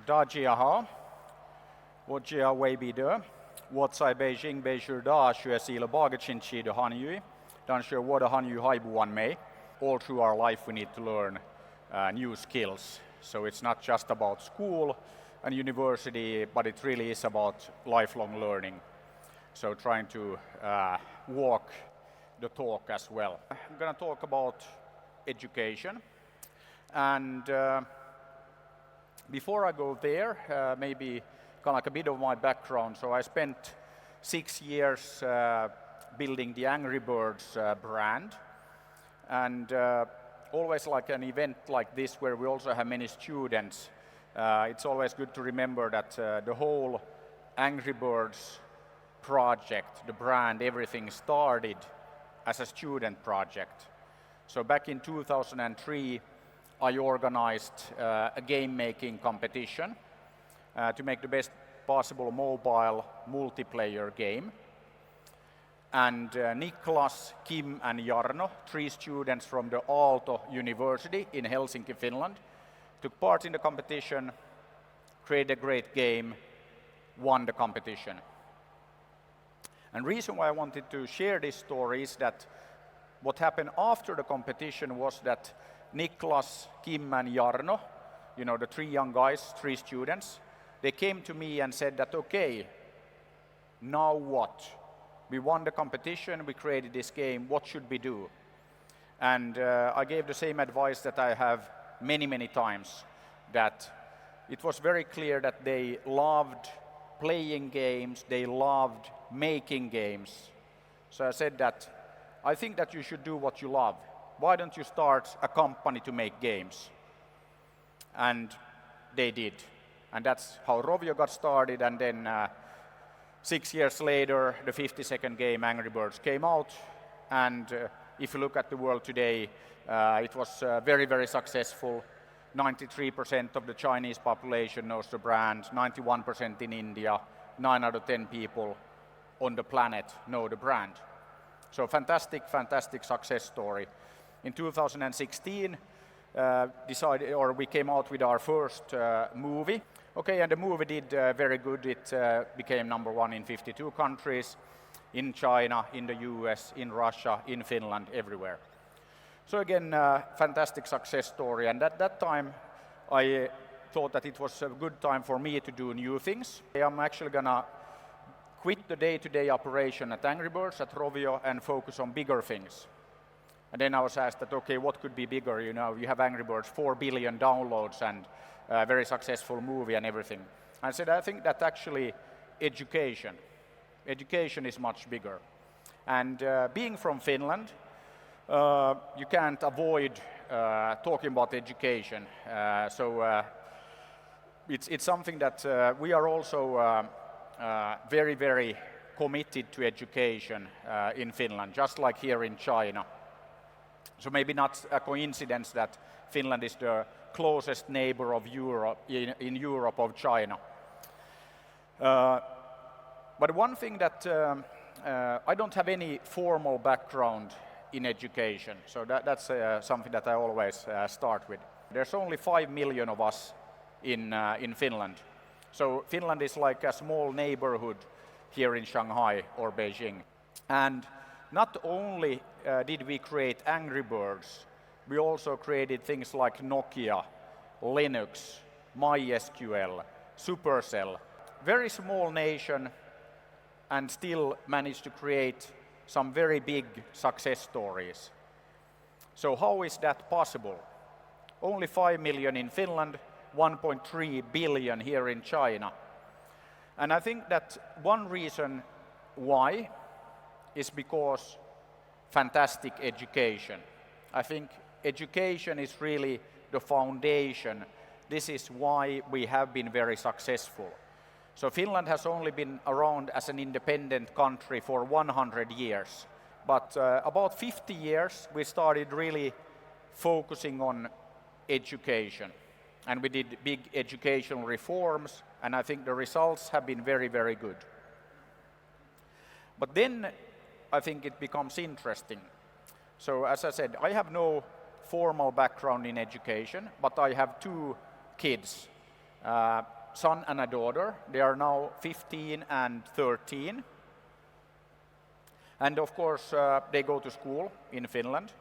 Dajiaha, Wojia Weibide, Watsai Beijing Beijur Da Shue Sila Bagachinchi de Hanyu, Dan Shue Wada Hanyu Haibuan Mei. All through our life we need to learn new skills. So it's not just about school and university, but it really is about lifelong learning. So trying to walk the talk as well. I'm going to talk about education. And before I go there, maybe kind of like a bit of my background. So I spent 6 years building the Angry Birds brand. And always like an event like this where we also have many students, it's always good to remember that the whole Angry Birds project, the brand, everything started as a student project. So back in 2003, I organized a game-making competition to make the best possible mobile multiplayer game. And Niklas, Kim and Jarno, 3 students from the Aalto University in Helsinki, Finland, took part in the competition, created a great game, won the competition. And the reason why I wanted to share this story is that what happened after the competition was that Niklas, Kim and Jarno, you know, the 3 young guys, 3 students, they came to me and said that, okay, now what? We won the competition, we created this game, what should we do? And I gave the same advice that I have many, many times, that it was very clear that they loved playing games, they loved making games. So I said that, I think that you should do what you love. Why don't you start a company to make games? And they did. And that's how Rovio got started, and then 6 years later, the 50-second game Angry Birds came out, and if you look at the world today, it was very, very successful. 93% of the Chinese population knows the brand, 91% in India, 9 out of 10 people on the planet know the brand. So fantastic, fantastic success story. In 2016, we came out with our first movie. Okay, and the movie did very good. It became #1 in 52 countries, in China, in the US, in Russia, in Finland, everywhere. So again, fantastic success story. And at that time, I thought that it was a good time for me to do new things. I'm actually gonna quit the day-to-day operation at Angry Birds, at Rovio, and focus on bigger things. And then I was asked that, okay, what could be bigger? You know, you have Angry Birds, 4 billion downloads, and a very successful movie and everything. I said, I think that actually education is much bigger. And being from Finland, you can't avoid talking about education. It's something that we are also very, very committed to education in Finland, just like here in China. So maybe not a coincidence that Finland is the closest neighbor of Europe, in Europe of China. But one thing that I don't have any formal background in education, so that's something that I always start with. There's only 5 million of us in Finland. So Finland is like a small neighborhood here in Shanghai or Beijing. And not only did we create Angry Birds, we also created things like Nokia, Linux, MySQL, Supercell. Very small nation, and still managed to create some very big success stories. So how is that possible? Only 5 million in Finland, 1.3 billion here in China. And I think that one reason why is because fantastic education. I think education is really the foundation. This is why we have been very successful. So Finland has only been around as an independent country for 100 years. But about 50 years, we started really focusing on education. And we did big educational reforms, and I think the results have been very, very good. But then I think it becomes interesting. So as I said, I have no formal background in education, but I have 2 kids. son and a daughter. They are now 15 and 13. And of course, they go to school in Finland.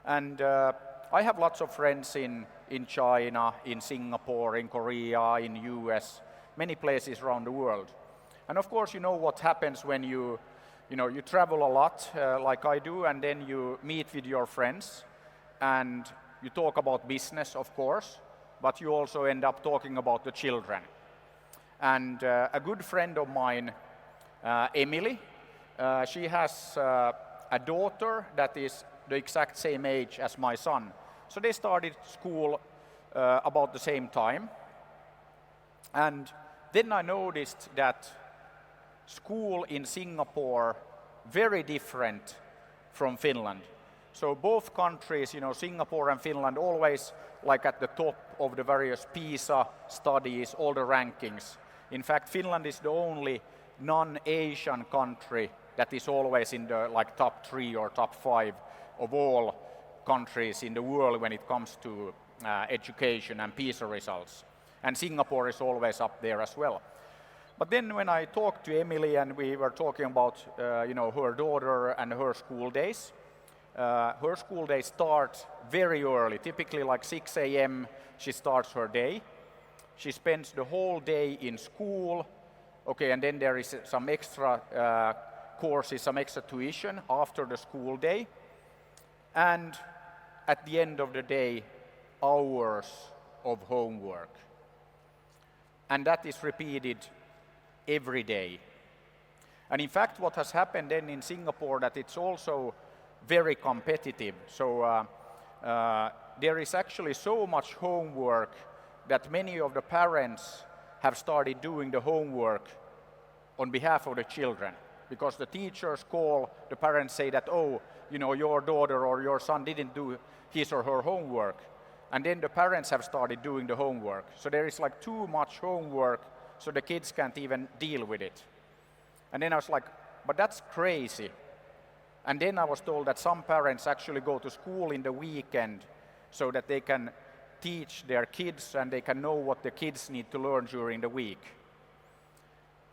And I have lots of friends in China, in Singapore, in Korea, in US, many places around the world. And of course, you know what happens when you travel a lot, like I do, and then you meet with your friends, and you talk about business, of course, but you also end up talking about the children. And a good friend of mine, Emily, she has a daughter that is the exact same age as my son. So they started school about the same time. And then I noticed that school in Singapore very different from Finland. So both countries, Singapore and Finland, always like at the top of the various PISA studies, all the rankings. In fact, Finland is the only non-Asian country that is always in the top 3 or top 5 of all countries in the world when it comes to education and PISA results. And Singapore is always up there as well. But then when I talked to Emily and we were talking about her daughter and her school days start very early, typically like 6 a.m. she starts her day. She spends the whole day in school, okay, and then there is some extra courses, some extra tuition after the school day. And at the end of the day, hours of homework. And that is repeated every day. And in fact, what has happened then in Singapore that it's also very competitive. So there is actually so much homework that many of the parents have started doing the homework on behalf of the children. Because the teachers call, the parents say that, your daughter or your son didn't do his or her homework. And then the parents have started doing the homework. So there is too much homework, so the kids can't even deal with it. And then I was like, but that's crazy. And then I was told that some parents actually go to school in the weekend so that they can teach their kids and they can know what the kids need to learn during the week.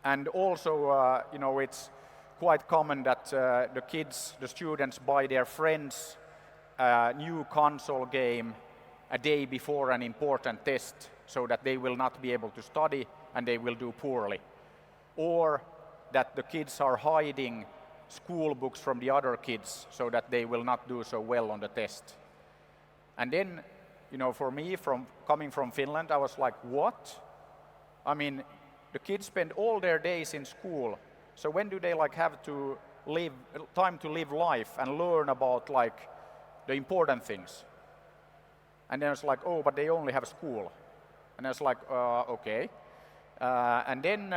And also, it's quite common that the students buy their friends a new console game a day before an important test so that they will not be able to study and they will do poorly. Or that the kids are hiding school books from the other kids so that they will not do so well on the test. And then, for me, coming from Finland, I was like, what? I mean, the kids spend all their days in school. So when do they have to time to live life and learn about the important things? And then I was like, but they only have school. And I was like, okay. And then,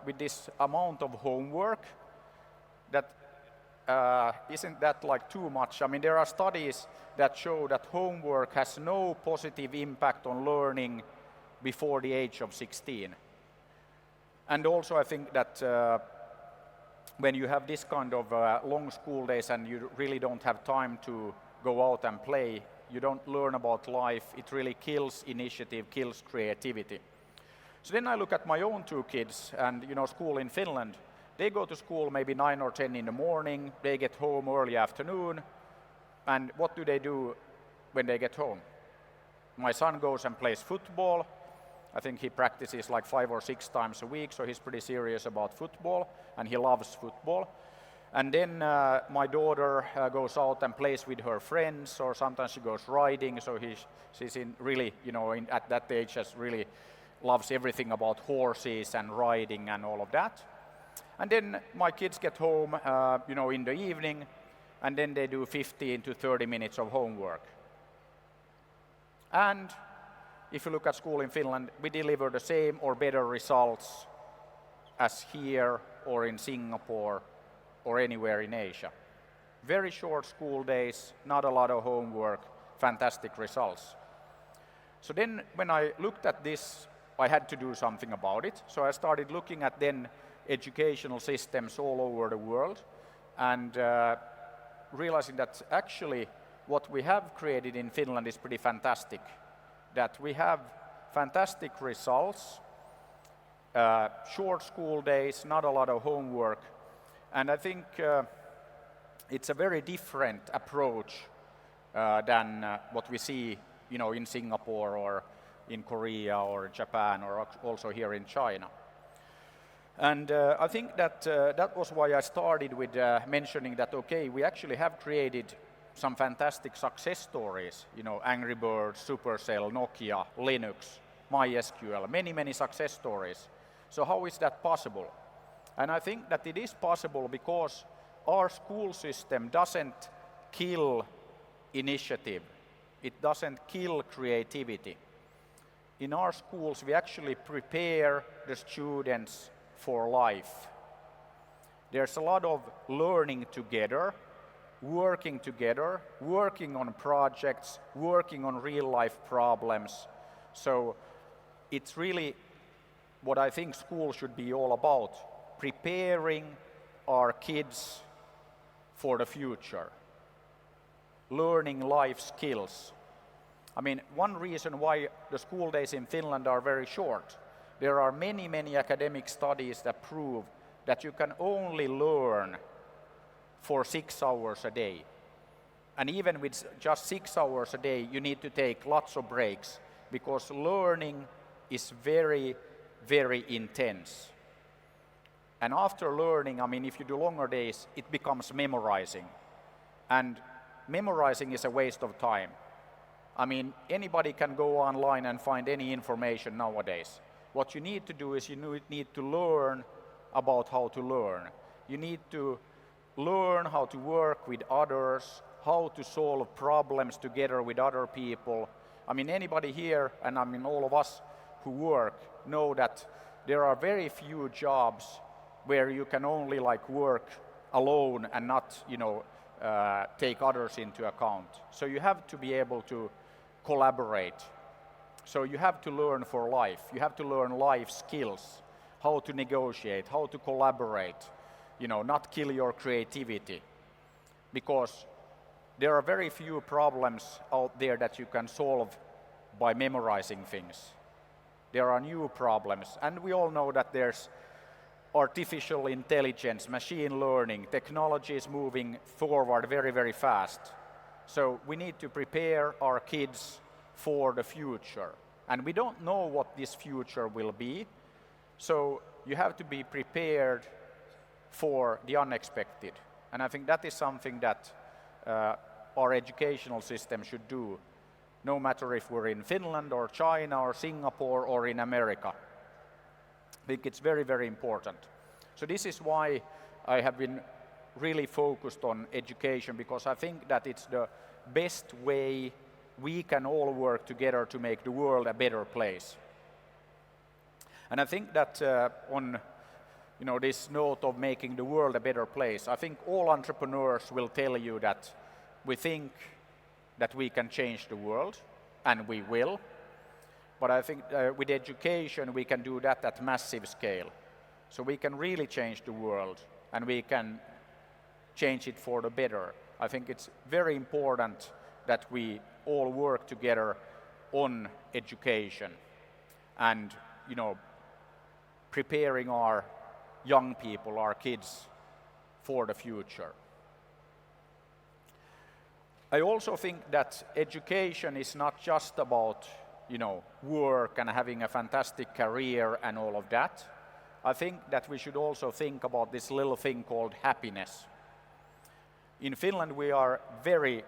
with this amount of homework, that isn't that too much? I mean, there are studies that show that homework has no positive impact on learning before the age of 16. And also I think that when you have this kind of long school days and you really don't have time to go out and play, you don't learn about life, it really kills initiative, kills creativity. So then I look at my own 2 kids and, school in Finland. They go to school maybe 9 or 10 in the morning, they get home early afternoon, and what do they do when they get home? My son goes and plays football. I think he practices 5 or 6 times a week, so he's pretty serious about football, and he loves football. And then my daughter goes out and plays with her friends, or sometimes she goes riding, so she's in really, at that age, really loves everything about horses and riding and all of that. And then my kids get home, in the evening, and then they do 15 to 30 minutes of homework. And if you look at school in Finland, we deliver the same or better results as here or in Singapore or anywhere in Asia. Very short school days, not a lot of homework, fantastic results. So then when I looked at this, I had to do something about it. So I started looking at then educational systems all over the world and realizing that actually what we have created in Finland is pretty fantastic. That we have fantastic results, short school days, not a lot of homework, and I think it's a very different approach than what we see, in Singapore or in Korea or Japan or also here in China. And I think that that was why I started with mentioning that, okay, we actually have created some fantastic success stories, Angry Birds, Supercell, Nokia, Linux, MySQL, many success stories. So how is that possible? And I think that it is possible because our school system doesn't kill initiative. It doesn't kill creativity. In our schools, we actually prepare the students for life. There's a lot of learning together, working on projects, working on real-life problems. So it's really what I think school should be all about, preparing our kids for the future, learning life skills. I mean, one reason why the school days in Finland are very short, there are many academic studies that prove that you can only learn for 6 hours a day. And even with just 6 hours a day, you need to take lots of breaks because learning is very intense. And after learning, I mean, if you do longer days, it becomes memorizing. And memorizing is a waste of time. I mean, anybody can go online and find any information nowadays. What you need to do is you need to learn about how to learn. You need to learn how to work with others, how to solve problems together with other people. I mean, anybody here, and I mean all of us who work, know that there are very few jobs where you can only work alone and not, take others into account. So you have to be able to collaborate. So you have to learn for life. You have to learn life skills, how to negotiate, how to collaborate, not kill your creativity. Because there are very few problems out there that you can solve by memorizing things. There are new problems, and we all know that there's artificial intelligence, machine learning, technology is moving forward very fast. So we need to prepare our kids for the future. And we don't know what this future will be, so you have to be prepared for the unexpected. And I think that is something that our educational system should do, no matter if we're in Finland or China or Singapore or in America. I think it's very important. So this is why I have been really focused on education, because I think that it's the best way we can all work together to make the world a better place. And I think that on this note of making the world a better place, I think all entrepreneurs will tell you that we think that we can change the world, and we will. But I think with education we can do that at massive scale. So we can really change the world, and we can change it for the better. I think it's very important that we all work together on education and, preparing our young people, our kids, for the future. I also think that education is not just about, work and having a fantastic career and all of that. I think that we should also think about this little thing called happiness. In Finland, we are very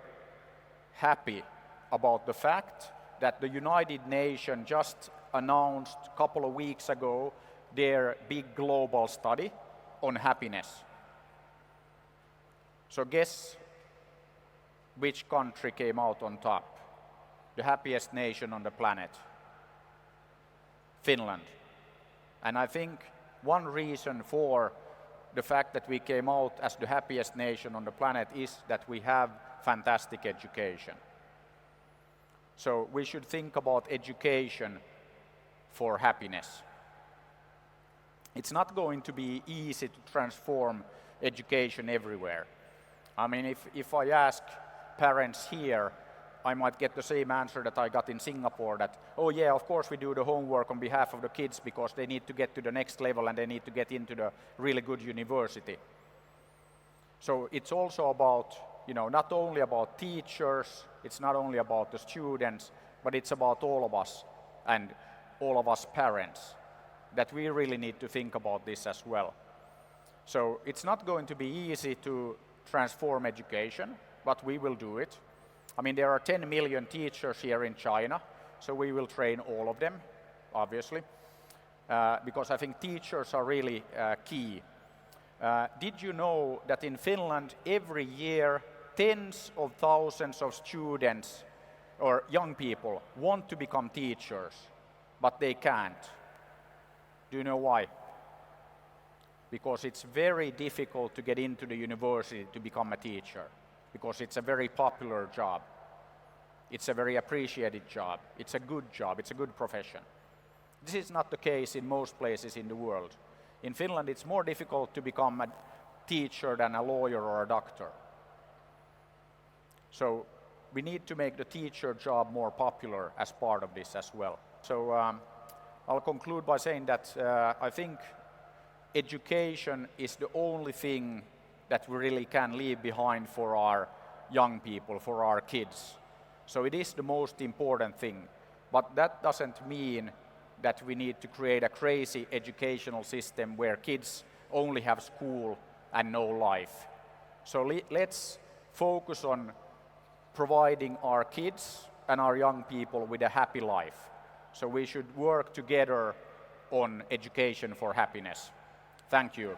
happy about the fact that the United Nations just announced a couple of weeks ago their big global study on happiness. So guess which country came out on top? The happiest nation on the planet. Finland. And I think one reason for the fact that we came out as the happiest nation on the planet is that we have fantastic education. So we should think about education for happiness. It's not going to be easy to transform education everywhere. I mean, if I ask parents here, I might get the same answer that I got in Singapore, that, oh yeah, of course we do the homework on behalf of the kids because they need to get to the next level and they need to get into the really good university. So it's also about, not only about teachers, it's not only about the students, but it's about all of us and all of us parents, that we really need to think about this as well. So it's not going to be easy to transform education, but we will do it. I mean, there are 10 million teachers here in China, so we will train all of them, obviously, because I think teachers are really key. Did you know that in Finland every year tens of thousands of students or young people want to become teachers, but they can't? Do you know why? Because it's very difficult to get into the university to become a teacher, because it's a very popular job. It's a very appreciated job. It's a good job. It's a good profession. This is not the case in most places in the world. In Finland, it's more difficult to become a teacher than a lawyer or a doctor. So we need to make the teacher job more popular as part of this as well. So I'll conclude by saying that I think education is the only thing that we really can leave behind for our young people, for our kids. So it is the most important thing. But that doesn't mean that we need to create a crazy educational system where kids only have school and no life. So let's focus on providing our kids and our young people with a happy life. So we should work together on education for happiness. Thank you.